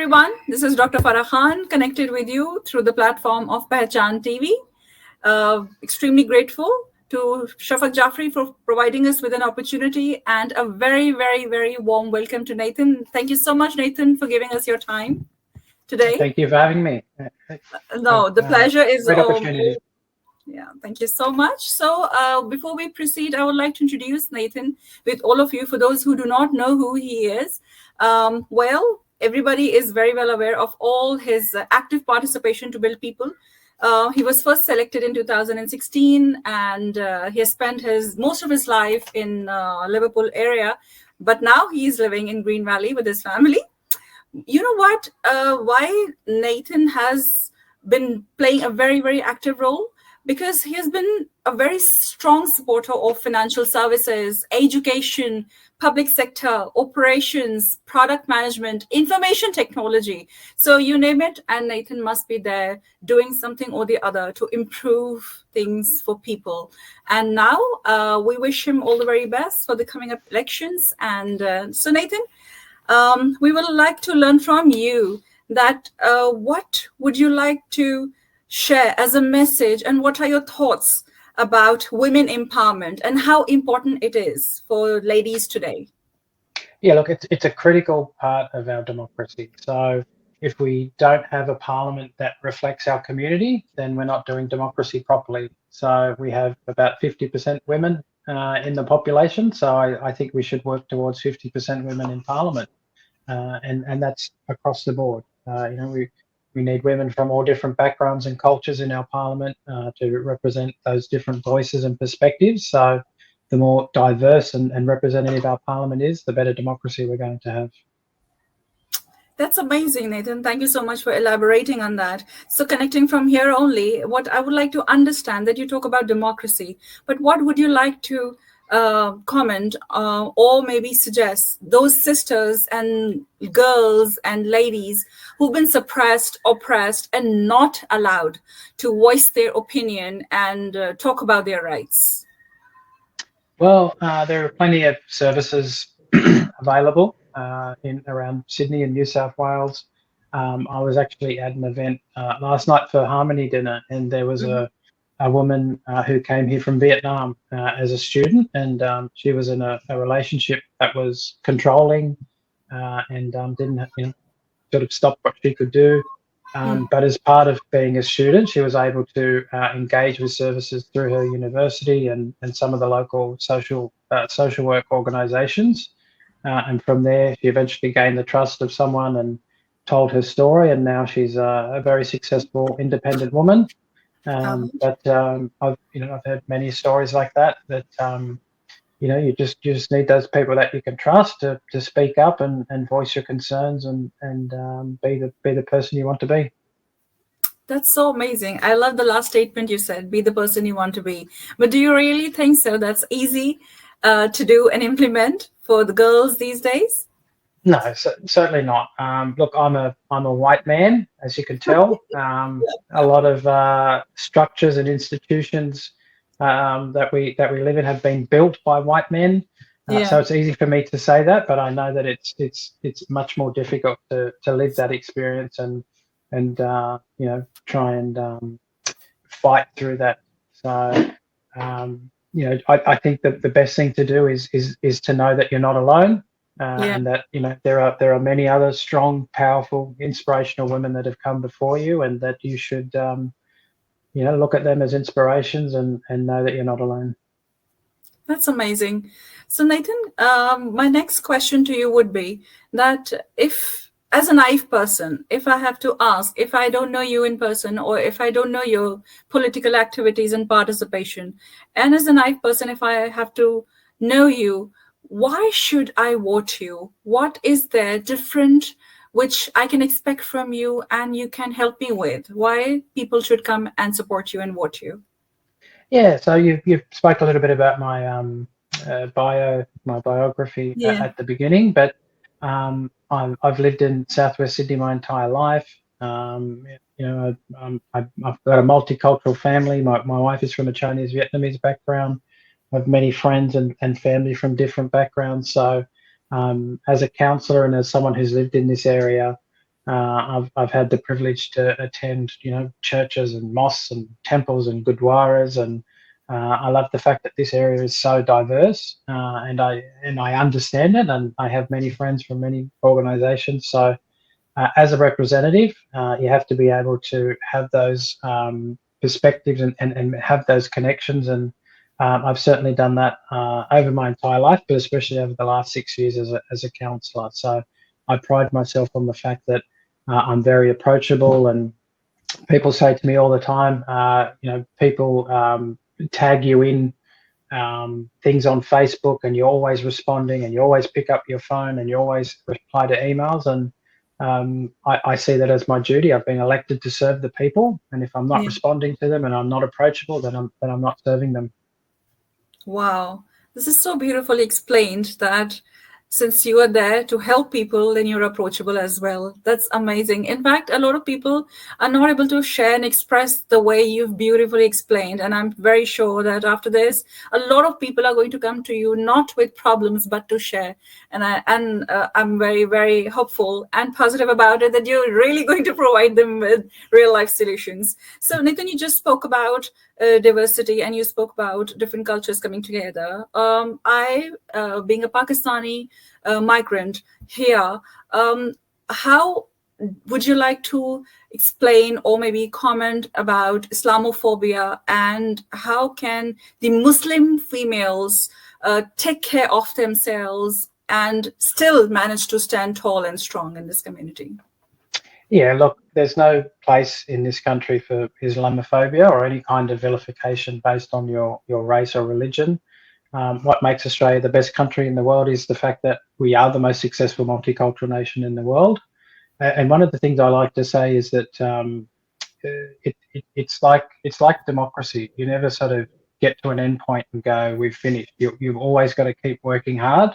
everyone. This is Dr. Farah Khan, connected with you through the platform of Pehchan TV. Extremely grateful to Shafaq Jafri for providing us with an opportunity, and a very, very, very warm welcome to Nathan. Thank you so much, Nathan, for giving us your time today. Thank you for having me. No, the pleasure is great opportunity. Yeah, thank you so much. So before we proceed, I would like to introduce Nathan with all of you. For those who do not know who he is, well, everybody is very well aware of all his active participation to build people. He was first selected in 2016, and he has spent most of his life in Liverpool area, but now he is living in Green Valley with his family. You know what? Why Nathan has been playing a very, very active role? Because he has been a very strong supporter of financial services, education, public sector, operations, product management, information technology. So you name it, and Nathan must be there doing something or the other to improve things for people. And now we wish him all the very best for the coming up elections. And so Nathan, we would like to learn from you that what would you like to share as a message, and what are your thoughts about women empowerment and how important it is for ladies today? Yeah, look, it's a critical part of our democracy. So if we don't have a parliament that reflects our community, then we're not doing democracy properly. So we have about 50% women in the population. So I think we should work towards 50% women in parliament, and that's across the board. We need women from all different backgrounds and cultures in our parliament to represent those different voices and perspectives. So the more diverse and representative our parliament is, the better democracy we're going to have. That's amazing, Nathan. Thank you so much for elaborating on that. So connecting from here only, what I would like to understand, that you talk about democracy, but what would you like to comment or maybe suggest those sisters and girls and ladies who've been suppressed, oppressed, and not allowed to voice their opinion and talk about their rights? Well, there are plenty of services available in around Sydney and New South Wales. I was actually at an event last night for Harmony Dinner, and there was a woman who came here from Vietnam as a student, and she was in a relationship that was controlling and didn't, sort of stop what she could do. But as part of being a student, she was able to engage with services through her university and some of the local social work organisations. And from there, she eventually gained the trust of someone and told her story, and now she's a very successful independent woman. But I've heard many stories like that. You just need those people that you can trust to speak up and voice your concerns and be the person you want to be. That's so amazing. I love the last statement you said, be the person you want to be. But do you really think so? That's easy to do and implement for the girls these days? No, certainly not. Look, I'm a white man, as you can tell. A lot of structures and institutions that we live in have been built by white men. So it's easy for me to say that, but I know that it's much more difficult to live that experience and try and fight through that. So I think that the best thing to do is to know that you're not alone. And that there are many other strong, powerful, inspirational women that have come before you, and that you should look at them as inspirations and know that you're not alone. That's amazing. So Nathan, my next question to you would be that if, as a naive person, if I have to ask, if I don't know you in person, or if I don't know your political activities and participation, and as a naive person, if I have to know you, why should I vote you? What is there different which I can expect from you and you can help me with? Why people should come and support you and vote you? Yeah, so you spoke a little bit about my biography at the beginning, but I've lived in Southwest Sydney my entire life. I've got a multicultural family. My wife is from a Chinese Vietnamese background. I have many friends and family from different backgrounds. So as a counsellor and as someone who's lived in this area, I've had the privilege to attend, churches and mosques and temples and gurdwaras, and I love the fact that this area is so diverse, and I understand it, and I have many friends from many organisations. So, as a representative, you have to be able to have those perspectives and have those connections, and I've certainly done that over my entire life, but especially over the last 6 years as a counsellor. So, I pride myself on the fact that I'm very approachable, and people say to me all the time, people tag you in things on Facebook, and you're always responding, and you always pick up your phone, and you always reply to emails. And I see that as my duty. I've been elected to serve the people, and if I'm not Yeah. responding to them and I'm not approachable, then I'm not serving them. Wow, this is so beautifully explained that since you are there to help people, then you're approachable as well. That's amazing. In fact, a lot of people are not able to share and express the way you've beautifully explained. And I'm very sure that after this, a lot of people are going to come to you not with problems, but to share. And I'm very, very hopeful and positive about it that you're really going to provide them with real life solutions. So, Nathan, you just spoke about diversity, and you spoke about different cultures coming together. Being a Pakistani migrant here, how would you like to explain or maybe comment about Islamophobia, and how can the Muslim females take care of themselves and still manage to stand tall and strong in this community? Yeah, look, there's no place in this country for Islamophobia or any kind of vilification based on your race or religion. What makes Australia the best country in the world is the fact that we are the most successful multicultural nation in the world. And one of the things I like to say is that it's like democracy. You never sort of get to an end point and go, we've finished. You've always got to keep working hard,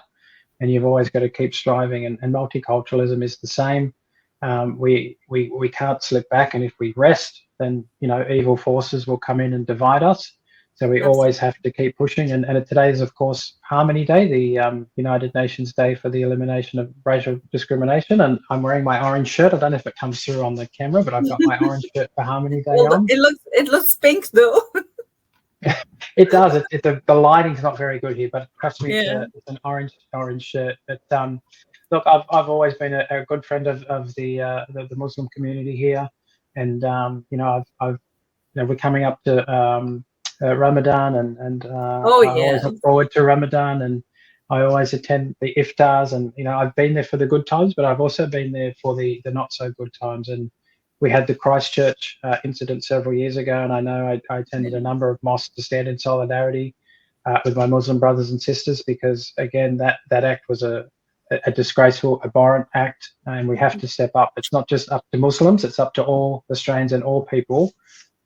and you've always got to keep striving. And multiculturalism is the same. We can't slip back, and if we rest, then evil forces will come in and divide us. So we always have to keep pushing. And today is, of course, Harmony Day, the United Nations Day for the elimination of racial discrimination. And I'm wearing my orange shirt. I don't know if it comes through on the camera, but I've got my orange shirt for Harmony Day Well, on. it looks pink though. It does. The lighting's not very good here, but trust me, Yeah. it's an orange shirt. But look, I've always been a good friend of the Muslim community here, and we're coming up to Ramadan, and Oh I always yeah. look forward to Ramadan, and I always attend the iftars, and I've been there for the good times, but I've also been there for the not so good times. And we had the Christchurch incident several years ago, and I know I attended a number of mosques to stand in solidarity with my Muslim brothers and sisters, because again, that act was a disgraceful, abhorrent act, and we have to step up. It's not just up to Muslims; it's up to all Australians and all people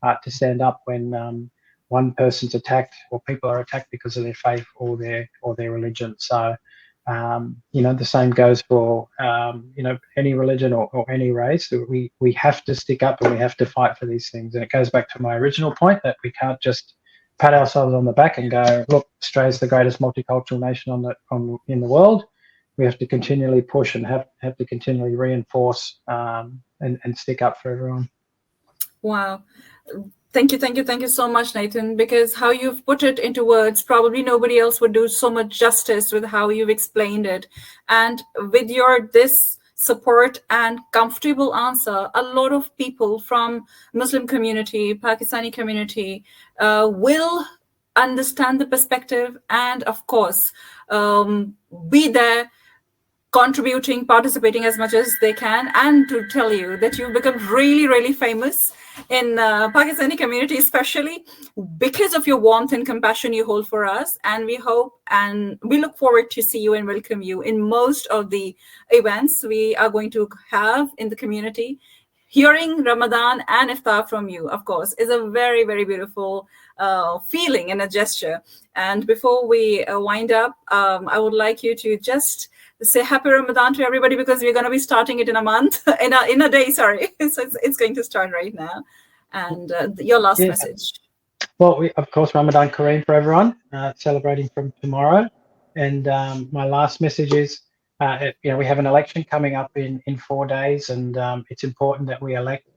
to stand up when one person's attacked, or people are attacked because of their faith or their religion. So, the same goes for any religion or any race. We have to stick up, and we have to fight for these things. And it goes back to my original point that we can't just pat ourselves on the back and go, look, Australia's the greatest multicultural nation in the world. We have to continually push and have to continually reinforce and stick up for everyone. Wow. Thank you so much, Nathan, because how you've put it into words, probably nobody else would do so much justice with how you've explained it. And with this support and comfortable answer, a lot of people from Muslim community, Pakistani community will understand the perspective, and of course, be there contributing, participating as much as they can, and to tell you that you've become really, really famous in Pakistani community, especially because of your warmth and compassion you hold for us. And we hope and we look forward to see you and welcome you in most of the events we are going to have in the community. Hearing Ramadan and Iftar from you, of course, is a very, very beautiful feeling and a gesture. And before we wind up, I would like you to just say happy Ramadan to everybody, because we're going to be starting it in a month, in a day, sorry. So it's going to start right now. And your last message. Well, of course, Ramadan Kareem for everyone, celebrating from tomorrow. And my last message is, we have an election coming up in 4 days, and it's important that we elect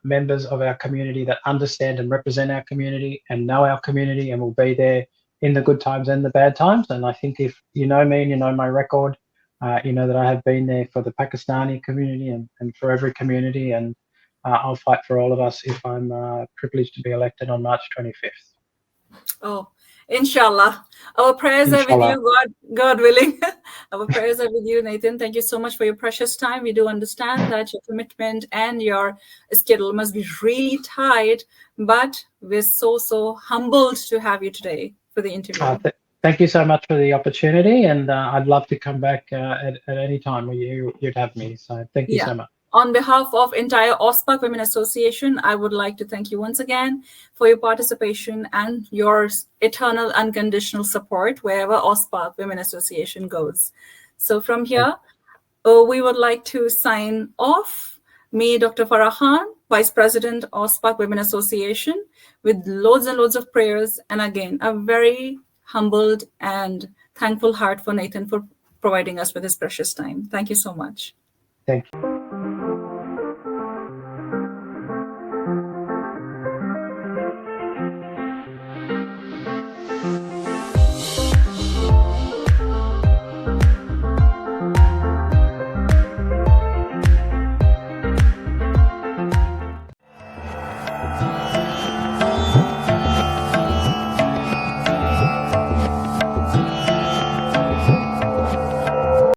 members of our community that understand and represent our community and know our community and will be there in the good times and the bad times. And I think if you know me and you know my record, you know that I have been there for the Pakistani community and for every community, and I'll fight for all of us if I'm privileged to be elected on March 25th. Oh, inshallah. Our prayers are with you, God willing. Our prayers are with you, Nathan. Thank you so much for your precious time. We do understand that your commitment and your schedule must be really tight, but we're so humbled to have you today for the interview. Thank you so much for the opportunity, and I'd love to come back at any time where you'd have me. So thank you so much. On behalf of entire OSPAC Women Association, I would like to thank you once again for your participation and your eternal unconditional support wherever OSPAC Women Association goes. So from here, we would like to sign off. Me, Dr. Farah Khan, Vice President, OSPAC Women Association, with loads and loads of prayers. And again, a very humbled and thankful heart for Nathan for providing us with his precious time. Thank you so much. Thank you.